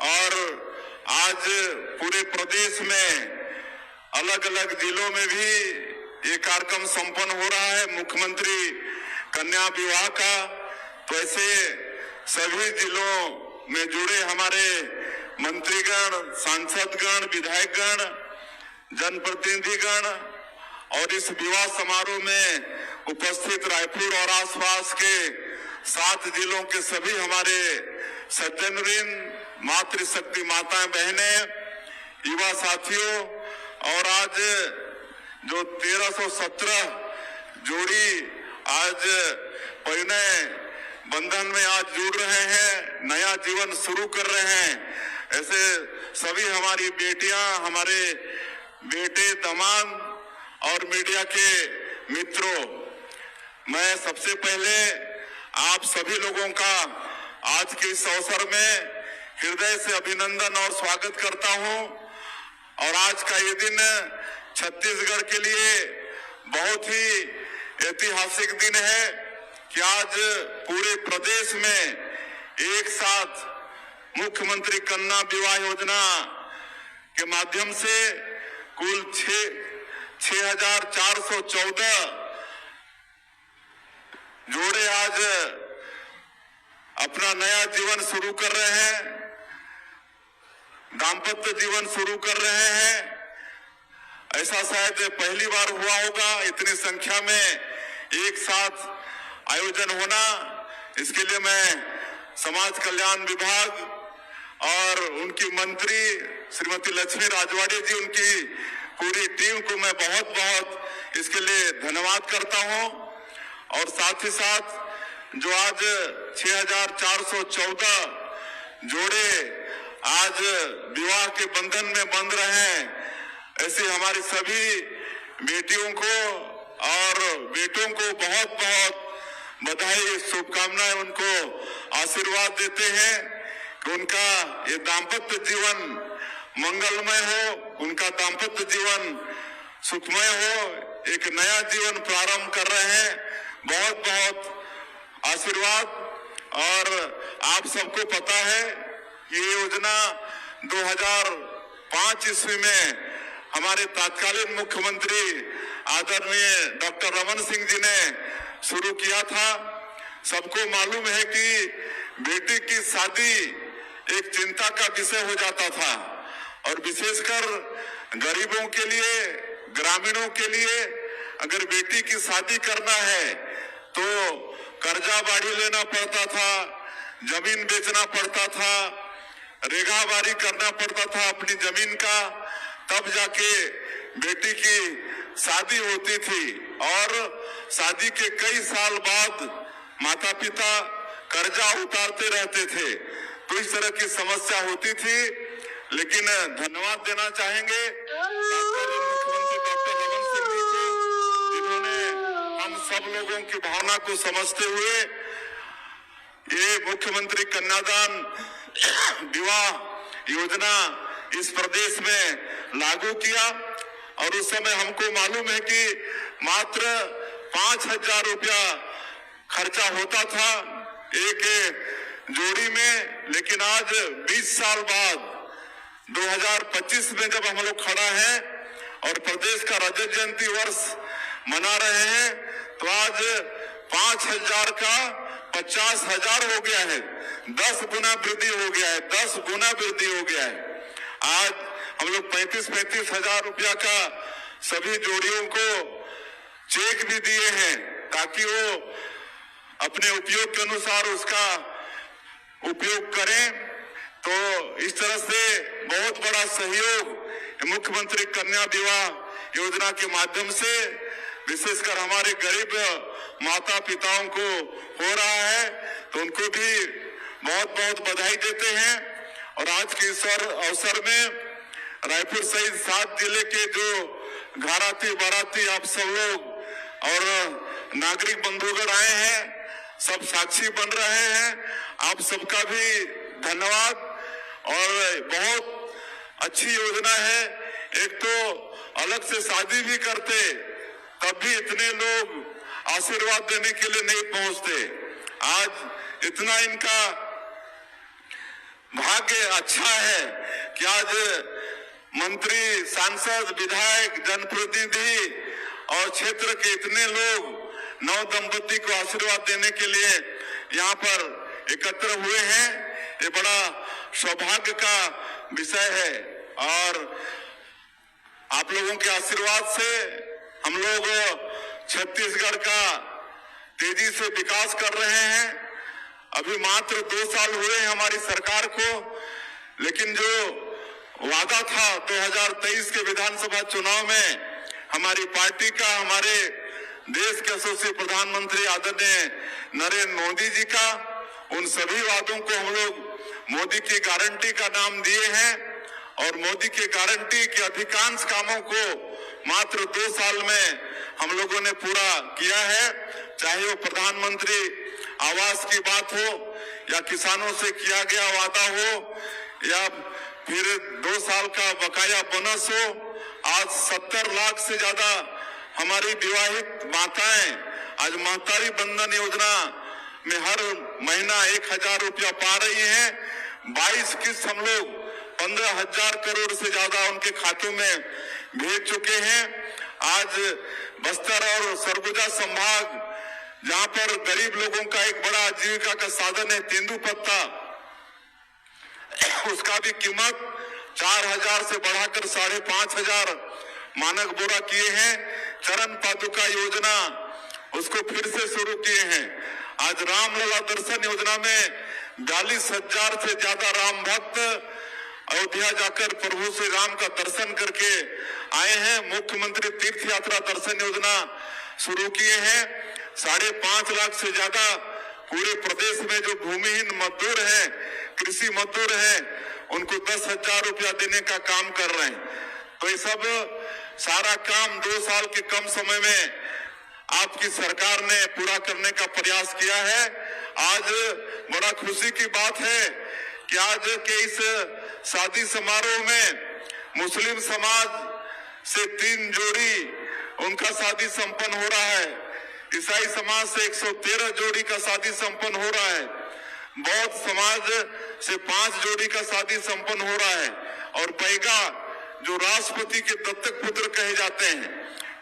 और आज पूरे प्रदेश में अलग अलग जिलों में भी ये कार्यक्रम संपन्न हो रहा है मुख्यमंत्री कन्या विवाह का। तो ऐसे सभी जिलों में जुड़े हमारे मंत्रीगण, सांसदगण, विधायकगण, जनप्रतिनिधिगण और इस विवाह समारोह में उपस्थित रायपुर और आसपास के 7 जिलों के सभी हमारे सज्जनवृंद, मातृशक्ति माताएं, बहनें, युवा साथियों और आज जो 1317 जोड़ी आज परिणय बंधन में आज जुड़ रहे हैं, नया जीवन शुरू कर रहे हैं, ऐसे सभी हमारी बेटियां, हमारे बेटे, दामाद और मीडिया के मित्रों, मैं सबसे पहले आप सभी लोगों का आज के इस अवसर में हृदय से अभिनंदन और स्वागत करता हूं। और आज का ये दिन छत्तीसगढ़ के लिए बहुत ही ऐतिहासिक दिन है कि आज पूरे प्रदेश में एक साथ मुख्यमंत्री कन्या विवाह योजना के माध्यम से कुल 6,414 जोड़े आज अपना नया जीवन शुरू कर रहे हैं, दाम्पत्य जीवन शुरू कर रहे हैं। ऐसा शायद पहली बार हुआ होगा इतनी संख्या में एक साथ आयोजन होना। इसके लिए मैं समाज कल्याण विभाग और उनकी मंत्री श्रीमती लक्ष्मी राजवाड़े जी, उनकी पूरी टीम को मैं बहुत बहुत इसके लिए धन्यवाद करता हूं। और साथ ही साथ जो आज 6,414 जोड़े आज विवाह के बंधन में बंध रहे हैं, ऐसे हमारी सभी बेटियों को और बेटों को बहुत बहुत बधाई, शुभकामनाएं, उनको आशीर्वाद देते हैं कि उनका ये दाम्पत्य जीवन मंगलमय हो, उनका दाम्पत्य जीवन सुखमय हो, एक नया जीवन प्रारंभ कर रहे हैं। बहुत बहुत आशीर्वाद। और आप सबको पता है ये योजना 2005 ईस्वी में हमारे तत्कालीन मुख्यमंत्री आदरणीय डॉक्टर रमन सिंह जी ने शुरू किया था। सबको मालूम है कि बेटी की शादी एक चिंता का विषय हो जाता था और विशेषकर गरीबों के लिए, ग्रामीणों के लिए अगर बेटी की शादी करना है तो कर्जा बाड़ी लेना पड़ता था, जमीन बेचना पड़ता था, रेगाबारी करना पड़ता था अपनी जमीन का, तब जाके बेटी की शादी होती थी। और शादी के कई साल बाद माता पिता कर्जा उतारते रहते थे, तो इस तरह की समस्या होती थी। लेकिन धन्यवाद देना चाहेंगे मुख्यमंत्री डॉक्टर रमन सिंह जी को, जिन्होंने हम सब लोगों की भावना को समझते हुए ये मुख्यमंत्री कन्यादान विवाह योजना इस प्रदेश में लागू किया। और उस समय हमको मालूम है कि मात्र 5,000 रुपया खर्चा होता था एक जोड़ी में। लेकिन आज 20 साल बाद 2025 में जब हम लोग खड़ा हैं और प्रदेश का रजत जयंती वर्ष मना रहे हैं, तो आज 5,000 का 50,000 हो गया है, 10 गुना वृद्धि हो गया है, 10 गुना वृद्धि हो गया है। आज हम लोग 35-35 हजार रुपया का सभी जोड़ियों को चेक भी दिए हैं ताकि वो अपने उपयोग के अनुसार उसका उपयोग करें। तो इस तरह से बहुत बड़ा सहयोग मुख्यमंत्री कन्या विवाह योजना के माध्यम से विशेषकर हमारे गरीब माता पिताओं को हो रहा है, तो उनको भी बहुत बहुत बधाई देते हैं। और आज के इस अवसर में रायपुर सहित 7 जिले के जो घराती बाराती आप सब लोग और नागरिक बंधुगण आए हैं, सब साक्षी बन रहे हैं। आप सबका भी धन्यवाद। और बहुत अच्छी योजना है। एक तो अलग से शादी भी करते तब भी इतने लोग आशीर्वाद देने के लिए नहीं पहुंचते। आज इतना इनका भाग्य अच्छा है कि आज मंत्री, सांसद, विधायक, जनप्रतिनिधि और क्षेत्र के इतने लोग नव दंपति को आशीर्वाद देने के लिए यहाँ पर एकत्र हुए हैं। ये बड़ा सौभाग्य का विषय है और आप लोगों के आशीर्वाद से हम लोग छत्तीसगढ़ का तेजी से विकास कर रहे हैं। अभी मात्र 2 साल हुए हैं हमारी सरकार को, लेकिन जो वादा था 2023 के विधानसभा चुनाव में हमारी पार्टी का, हमारे देश के यशस्वी प्रधानमंत्री आदरणीय नरेंद्र मोदी जी का, उन सभी वादों को हम लोग मोदी की गारंटी का नाम दिए हैं और मोदी की गारंटी के अधिकांश कामों को मात्र 2 साल में हम लोगों ने पूरा किया है। चाहे वो प्रधानमंत्री आवास की बात हो या किसानों से किया गया वादा हो या फिर 2 साल का बकाया बोनस हो। आज 70 लाख से ज्यादा हमारी विवाहित माताएं आज महतारी बंधन योजना में हर महीना 1000 रुपया पा रही हैं। 22 किस्त हम लोग 15,000 करोड़ से ज्यादा उनके खातों में भेज चुके हैं। आज बस्तर और सरगुजा संभाग, जहां पर गरीब लोगों का एक बड़ा आजीविका का साधन है तेंदुपत्ता, उसका भी कीमत 4000 से बढ़ाकर 5,500 मानक बोरा किए हैं। चरण पादुका योजना उसको फिर से शुरू किए हैं। आज रामलला दर्शन योजना में 42,000 से ज्यादा राम भक्त अयोध्या जाकर प्रभु श्री राम का दर्शन करके आए हैं। मुख्यमंत्री तीर्थ यात्रा दर्शन योजना शुरू किए हैं। 5.5 लाख से ज्यादा पूरे प्रदेश में जो भूमिहीन मजदूर हैं, कृषि मजदूर हैं, उनको 10,000 रुपया देने का काम कर रहे हैं। तो ये सब सारा काम 2 साल के कम समय में आपकी सरकार ने पूरा करने का प्रयास किया है। आज बड़ा खुशी की बात है कि आज के इस शादी समारोह में मुस्लिम समाज से 3 जोड़ी उनका शादी संपन्न हो रहा है। ईसाई समाज से 113 जोड़ी का शादी संपन्न हो रहा है। बौद्ध समाज से 5 जोड़ी का शादी संपन्न हो रहा है। और पैगा जो राष्ट्रपति के दत्तक पुत्र कहे जाते हैं,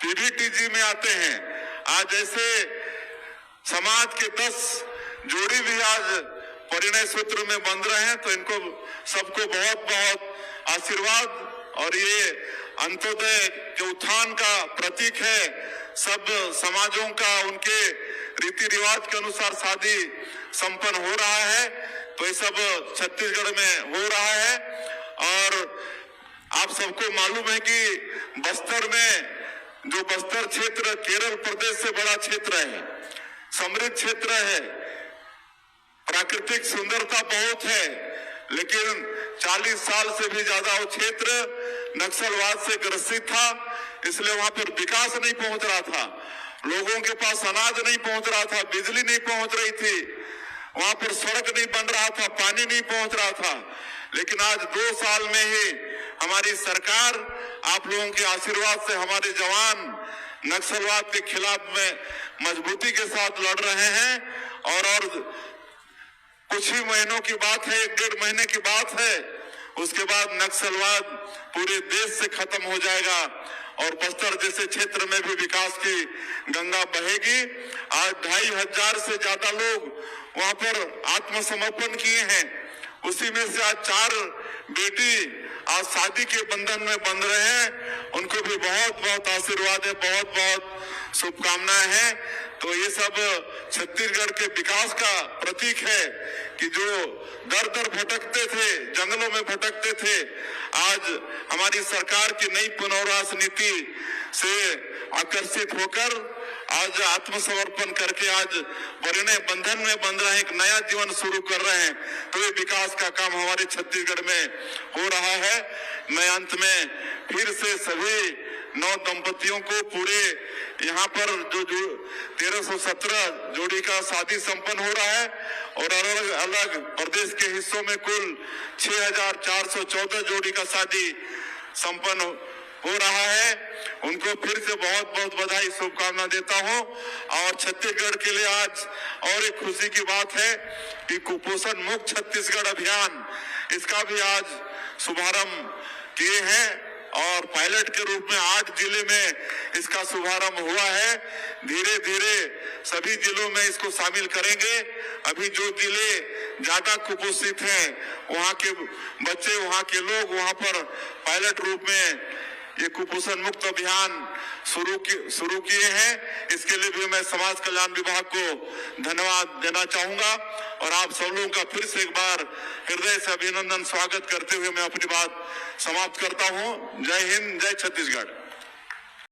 पीबीटीजी में आते हैं। आज ऐसे समाज के 10 जोड़ी भी आज परिणय सूत्र में बंध रहे हैं। तो इनको सबको बहुत बहुत आशीर्वाद। और ये अंत्योदय के उत्थान का प्रतीक है। सब समाजों का उनके रीति रिवाज के अनुसार शादी संपन्न हो रहा है। तो ये सब छत्तीसगढ़ में हो रहा है। और आप सबको मालूम है कि बस्तर में, जो बस्तर क्षेत्र केरल प्रदेश से बड़ा क्षेत्र है, समृद्ध क्षेत्र है, प्राकृतिक सुंदरता बहुत है, लेकिन 40 साल से भी ज्यादा वो क्षेत्र नक्सलवाद से ग्रसित था। इसलिए वहां पर विकास नहीं पहुंच रहा था, लोगों के पास अनाज नहीं पहुंच रहा था, बिजली नहीं पहुंच रही थी, वहां पर सड़क नहीं बन रहा था, पानी नहीं पहुंच रहा था। लेकिन आज 2 साल में ही हमारी सरकार, आप लोगों के आशीर्वाद से हमारे जवान नक्सलवाद के खिलाफ में मजबूती के साथ लड़ रहे हैं। और कुछ ही महीनों की बात है, 1-1.5 महीने की बात है, उसके बाद नक्सलवाद पूरे देश से खत्म हो जाएगा और बस्तर जैसे क्षेत्र में भी विकास की गंगा बहेगी। आज 2,500 से ज्यादा लोग वहां पर आत्मसमर्पण किए हैं। उसी में से आज 4 बेटी आज शादी के बंधन में बंध रहे हैं। उनको भी बहुत बहुत आशीर्वाद है, बहुत बहुत शुभकामनाएं हैं। तो ये सब छत्तीसगढ़ के विकास का प्रतीक है कि जो दर दर भटकते थे, जंगलों में भटकते थे, आज हमारी सरकार की नई पुनर्वास नीति से आकर्षित होकर आज आत्मसमर्पण करके आज परिणय बंधन में बंध रहे हैं, एक नया जीवन शुरू कर रहे हैं। तो ये विकास का काम हमारे छत्तीसगढ़ में हो रहा है। मैं अंत में फिर से सभी 9 दंपतियों को पूरे यहाँ पर जो 1317 जोड़ी का शादी संपन्न हो रहा है और अलग अलग प्रदेश के हिस्सों में कुल 6,414 जोड़ी का शादी संपन्न हो रहा है। उनको फिर से बहुत बहुत बधाई, शुभकामना देता हूं। और छत्तीसगढ़ के लिए आज और एक खुशी की बात है कि कुपोषण मुक्त छत्तीसगढ़ अभियान इसका भी आज शुभारंभ किए हैं और पायलट के रूप में 8 जिले में इसका शुभारंभ हुआ है। धीरे धीरे सभी जिलों में इसको शामिल करेंगे। अभी जो जिले ज्यादा कुपोषित हैं वहां के बच्चे, वहां के लोग वहां पर पायलट रूप में ये कुपोषण मुक्त अभियान शुरू किए हैं। इसके लिए भी मैं समाज कल्याण विभाग को धन्यवाद देना चाहूंगा और आप सब लोगों का फिर से एक बार हृदय से अभिनंदन स्वागत करते हुए मैं अपनी बात समाप्त करता हूं। जय हिंद, जय छत्तीसगढ़।